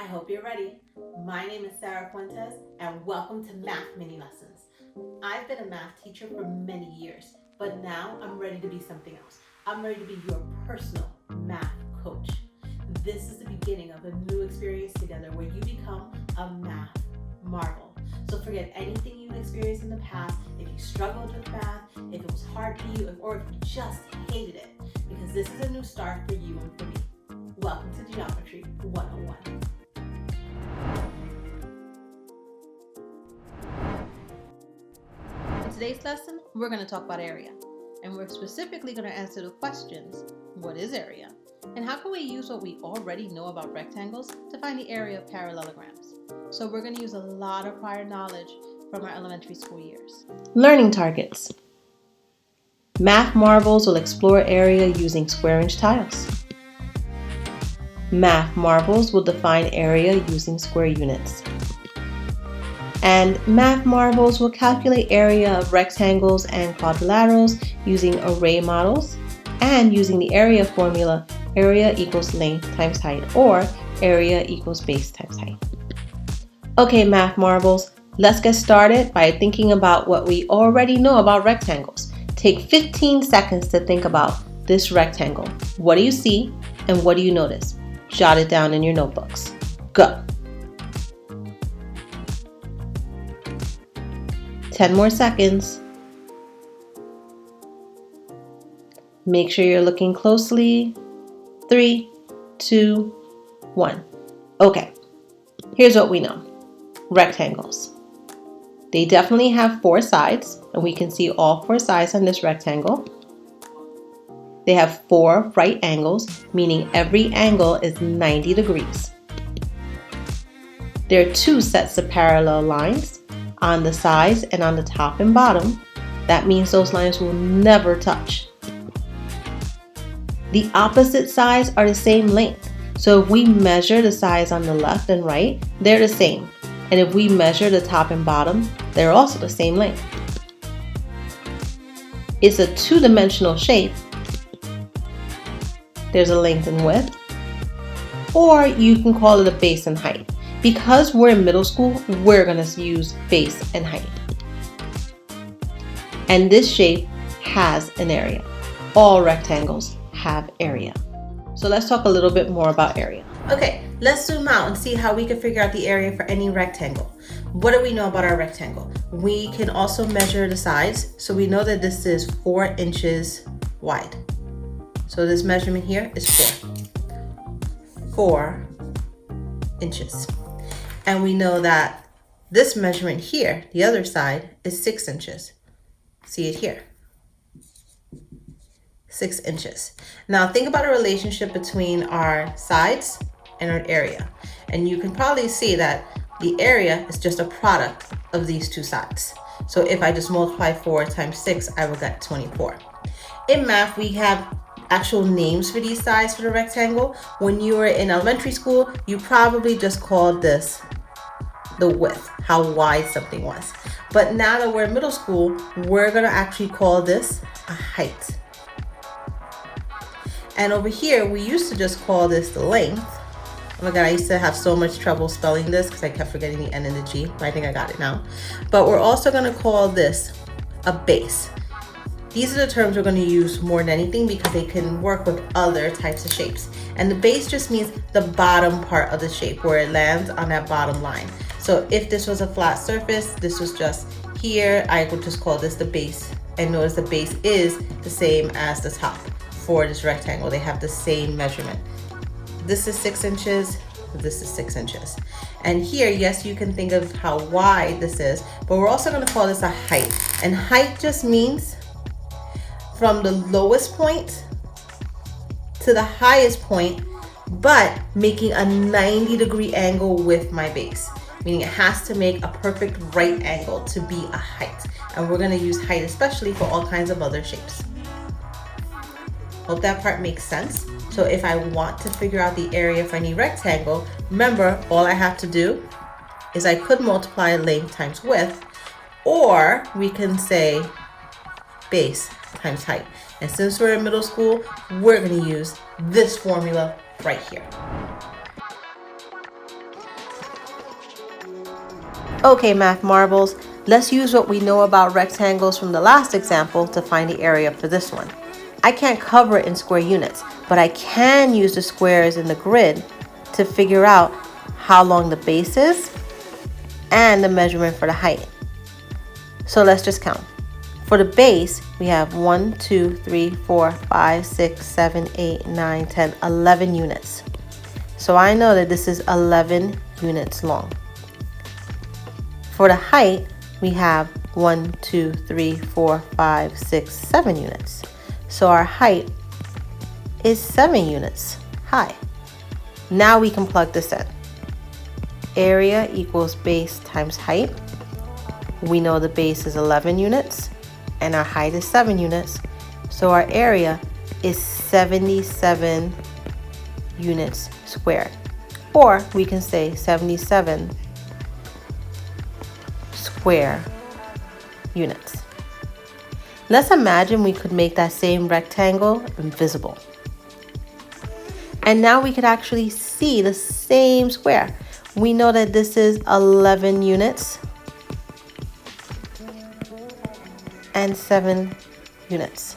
I hope you're ready. My name is Sarah Fuentes and welcome to Math Mini Lessons. I've been a math teacher for many years, but now I'm ready to be something else. I'm ready to be your personal math coach. This is the beginning of a new experience together where you become a math marvel. So forget anything you've experienced in the past. If you struggled with math, if it was hard for you, or if you just hated it, because this is a new start for you and for me. Welcome to Geometry 101. In today's lesson, we're going to talk about area, and we're specifically going to answer the questions, what is area? And how can we use what we already know about rectangles to find the area of parallelograms? So we're going to use a lot of prior knowledge from our elementary school years. Learning targets. Math marvels will explore area using square-inch tiles. Math marvels will define area using square units. And math marvels will calculate area of rectangles and quadrilaterals using array models and using the area formula, area equals length times height, or area equals base times height. Okay, math marvels, let's get started by thinking about what we already know about rectangles. Take 15 seconds to think about this rectangle. What do you see and what do you notice? Jot it down in your notebooks. Go. 10 more seconds. Make sure you're looking closely. 3, 2, 1. Okay, here's what we know. Rectangles. They definitely have 4 sides, and we can see all 4 sides on this rectangle. They have 4 right angles, meaning every angle is 90 degrees. There are 2 sets of parallel lines on the sides and on the top and bottom. That means those lines will never touch. The opposite sides are the same length. So if we measure the sides on the left and right, they're the same. And if we measure the top and bottom, they're also the same length. It's a two-dimensional shape. There's a length and width. Or you can call it a base and height. Because we're in middle school, we're going to use base and height. And this shape has an area. All rectangles have area. So let's talk a little bit more about area. Okay, let's zoom out and see how we can figure out the area for any rectangle. What do we know about our rectangle? We can also measure the sides. So we know that this is 4 inches wide. So this measurement here is 4 inches. And we know that this measurement here, the other side, is 6 inches. See it here. 6 inches. Now think about a relationship between our sides and our area. And you can probably see that the area is just a product of these 2 sides. So if I just multiply 4 times 6, I will get 24. In math, we have actual names for these sides for the rectangle. When you were in elementary school, you probably just called this the width, how wide something was. But now that we're in middle school, we're gonna actually call this a height. And over here, we used to just call this the length. Oh my God, I used to have so much trouble spelling this because I kept forgetting the N and the G, but I think I got it now. But we're also gonna call this a base. These are the terms we're going to use more than anything because they can work with other types of shapes. And the base just means the bottom part of the shape where it lands on that bottom line. So if this was a flat surface, this was just here, I would just call this the base. And notice the base is the same as the top for this rectangle. They have the same measurement. This is 6 inches, this is 6 inches. And here, yes, you can think of how wide this is, but we're also going to call this a height. And height just means from the lowest point to the highest point, but making a 90-degree angle with my base, meaning it has to make a perfect right angle to be a height. And we're going to use height especially for all kinds of other shapes. Hope that part makes sense. So if I want to figure out the area for any rectangle, remember, all I have to do is I could multiply length times width, or we can say base times height. And since we're in middle school, we're going to use this formula right here. Okay, math marbles, let's use what we know about rectangles from the last example to find the area for this one. I can't cover it in square units, but I can use the squares in the grid to figure out how long the base is and the measurement for the height. So let's just count. For the base, we have 1, 2, 3, 4, 5, 6, 7, 8, 9, 10, 11 units. So I know that this is 11 units long. For the height, we have 1, 2, 3, 4, 5, 6, 7 units. So our height is 7 units high. Now we can plug this in. Area equals base times height. We know the base is 11 units and our height is 7 units. So our area is 77 units squared. Or we can say 77 square units. Let's imagine we could make that same rectangle invisible. And now we could actually see the same square. We know that this is 11 units and 7 units.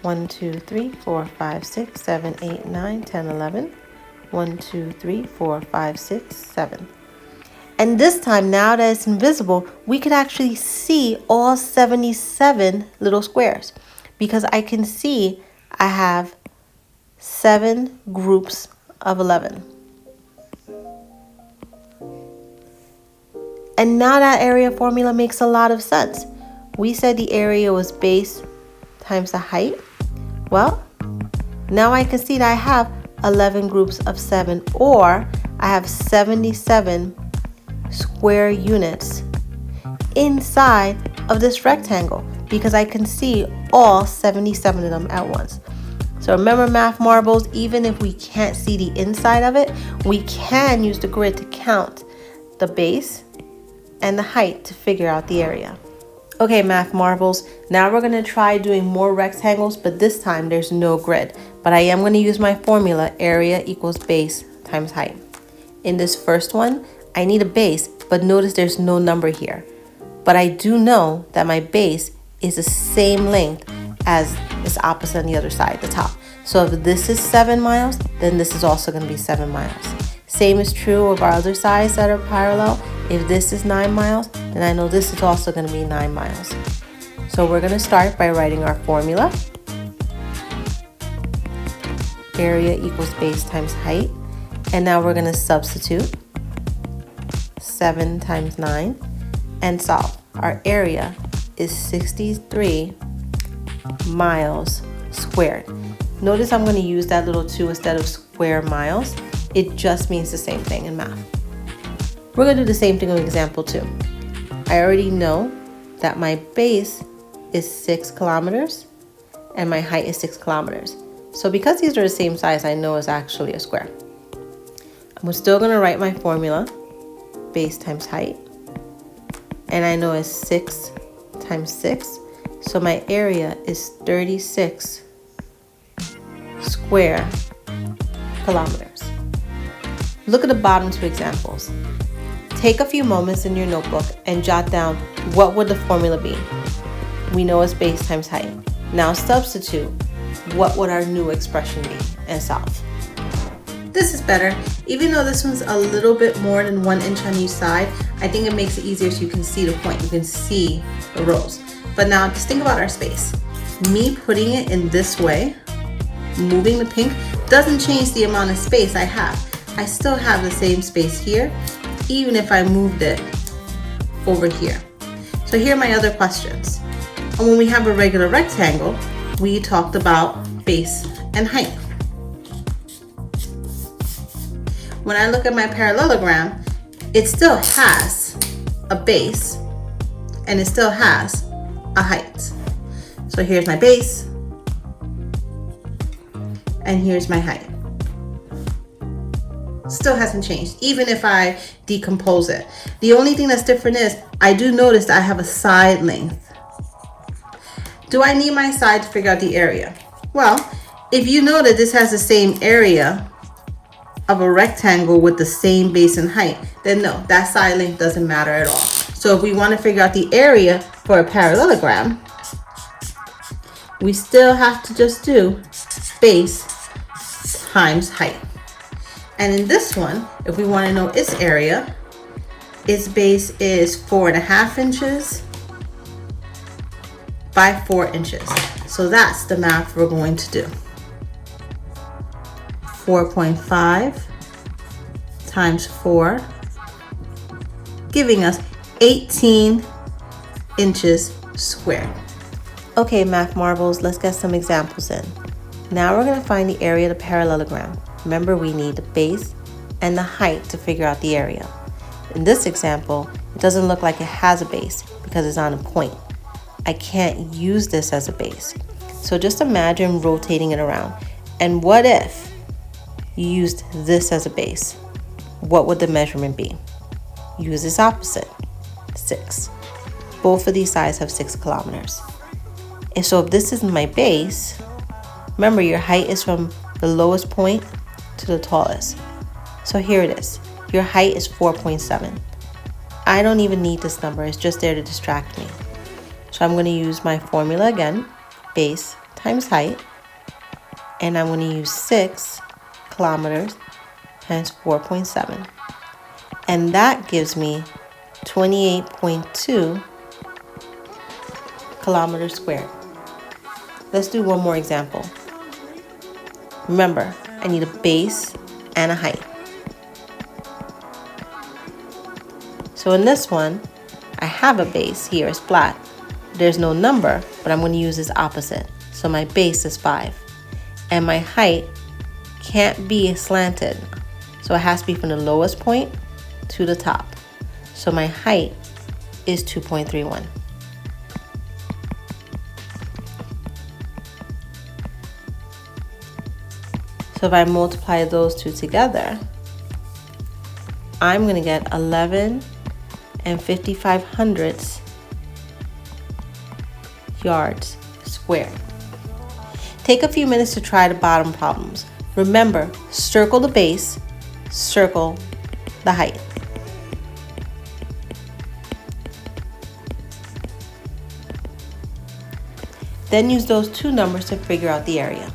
1, 2, 3, 4, 5, 6, 7, 8, 9, 10, 11. 1, 2, 3, 4, 5, 6, 7. And this time, now that it's invisible, we could actually see all 77 little squares because I can see I have 7 groups of 11. And now that area formula makes a lot of sense. We said the area was base times the height. Well, now I can see that I have 11 groups of 7, or I have 77 square units inside of this rectangle because I can see all 77 of them at once. So remember, math marbles, even if we can't see the inside of it, we can use the grid to count the base and the height to figure out the area. Okay, math marbles, now we're going to try doing more rectangles, but this time there's no grid. But I am going to use my formula, area equals base times height. In this first one, I need a base, but notice there's no number here. But I do know that my base is the same length as its opposite on the other side, the top. So if this is 7 miles, then this is also going to be 7 miles. Same is true of our other sides that are parallel. If this is 9 miles, then I know this is also going to be 9 miles. So we're going to start by writing our formula. Area equals base times height. And now we're going to substitute 7 times 9 and solve. Our area is 63 miles squared. Notice I'm going to use that little 2 instead of square miles. It just means the same thing in math. We're going to do the same thing in example 2. I already know that my base is 6 kilometers and my height is 6 kilometers. So because these are the same size, I know it's actually a square. I'm still going to write my formula, base times height, and I know it's 6 times 6, so my area is 36 square kilometers. Look at the bottom 2 examples. Take a few moments in your notebook and jot down what would the formula be. We know it's base times height. Now substitute what would our new expression be and solve. This is better. Even though this one's a little bit more than 1 inch on each side, I think it makes it easier so you can see the point. You can see the rows. But now just think about our space. Me putting it in this way, moving the pink, doesn't change the amount of space I have. I still have the same space here, even if I moved it over here. So here are my other questions. And when we have a regular rectangle, we talked about base and height. When I look at my parallelogram, it still has a base and it still has a height. So here's my base and here's my height. Still hasn't changed, even if I decompose it. The only thing that's different is I do notice that I have a side length. Do I need my side to figure out the area? Well, if you know that this has the same area of a rectangle with the same base and height, then no, that side length doesn't matter at all. So if we want to figure out the area for a parallelogram, we still have to just do base times height. And in this one, if we want to know its area, its base is 4.5 inches by 4 inches. So that's the math we're going to do. 4.5 times 4, giving us 18 inches squared. Okay, math marbles, let's get some examples in. Now we're going to find the area of the parallelogram. Remember, we need the base and the height to figure out the area. In this example, it doesn't look like it has a base because it's on a point. I can't use this as a base. So just imagine rotating it around. And what if you used this as a base? What would the measurement be? Use its opposite, 6. Both of these sides have 6 kilometers. And so if this is my base, remember your height is from the lowest point to the tallest. So here it is. Your height is 4.7. I don't even need this number, it's just there to distract me. So I'm going to use my formula again, base times height, and I'm going to use 6 kilometers times 4.7. And that gives me 28.2 kilometers squared. Let's do one more example. Remember, I need a base and a height. So in this one, I have a base here, it's flat. There's no number, but I'm going to use this opposite. So my base is 5. And my height can't be slanted. So it has to be from the lowest point to the top. So my height is 2.31. So if I multiply those two together, I'm going to get 11 and 55 hundredths yards squared. Take a few minutes to try the bottom problems. Remember, circle the base, circle the height. Then use those two numbers to figure out the area.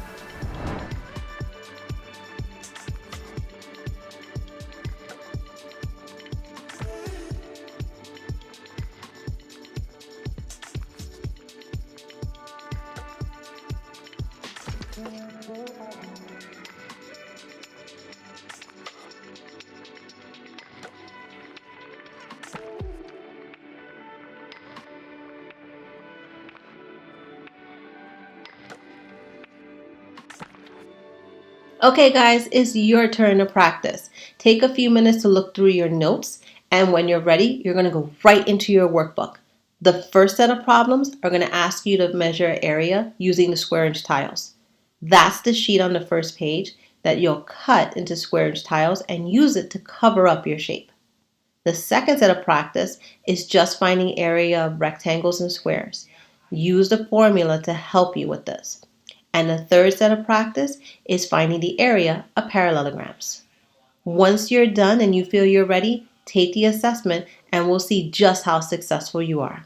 Okay guys, it's your turn to practice. Take a few minutes to look through your notes, and when you're ready, you're going to go right into your workbook. The first set of problems are going to ask you to measure area using the square inch tiles. That's the sheet on the first page that you'll cut into square inch tiles and use it to cover up your shape. The second set of practice is just finding area of rectangles and squares. Use the formula to help you with this. And the third set of practice is finding the area of parallelograms. Once you're done and you feel you're ready, take the assessment and we'll see just how successful you are.